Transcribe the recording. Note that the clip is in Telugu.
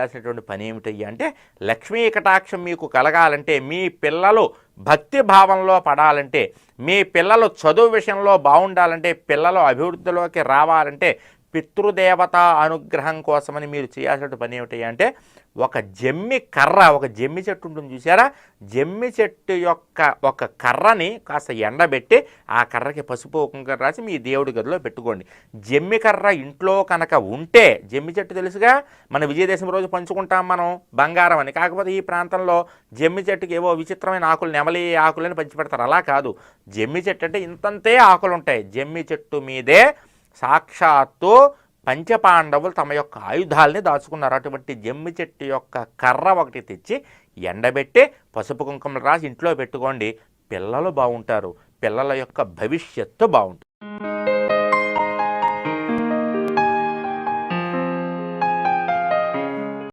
చేసేటువంటి పని ఏమిటయ్యా అంటే లక్ష్మీ కటాక్షం మీకు కలగాలంటే, మీ పిల్లలు భక్తి భావంలో పడాలంటే, మీ పిల్లలు చదువు విషయంలో బాగుండాలంటే, పిల్లలు అభివృద్ధిలోకి రావాలంటే, పితృదేవత అనుగ్రహం కోసమని మీరు చేయాల్సిన పని ఏమిటయ్యా అంటే ఒక జమ్మి కర్ర, ఒక జమ్మి చెట్టు ఉంటుంది చూసారా, జమ్మి చెట్టు యొక్క ఒక కర్రని కాస్త ఎండబెట్టి ఆ కర్రకి పసుపు కుంకుమ రాసి మీ దేవుడి గదిలో పెట్టుకోండి. జమ్మి కర్ర ఇంట్లో కనుక ఉంటే, జమ్మి చెట్టు తెలుసుగా, మన విజయదశమి రోజు పంచుకుంటాం మనం బంగారం అని. కాకపోతే ఈ ప్రాంతంలో జమ్మి చెట్టుకి ఏవో విచిత్రమైన ఆకులు, నెమలి ఆకులని పంచిపెడతారు. అలా కాదు, జమ్మి చెట్టు అంటే ఇంతంతే ఆకులు ఉంటాయి. జమ్మి చెట్టు మీదే సాక్షాత్తు పంచపాండవులు తమ యొక్క ఆయుధాలని దాచుకున్నారు. అటువంటి జమ్మి చెట్టు యొక్క కర్ర ఒకటి తెచ్చి ఎండబెట్టి పసుపు కుంకుమలు రాసి ఇంట్లో పెట్టుకోండి. పిల్లలు బాగుంటారు, పిల్లల యొక్క భవిష్యత్తు బాగుంటుంది.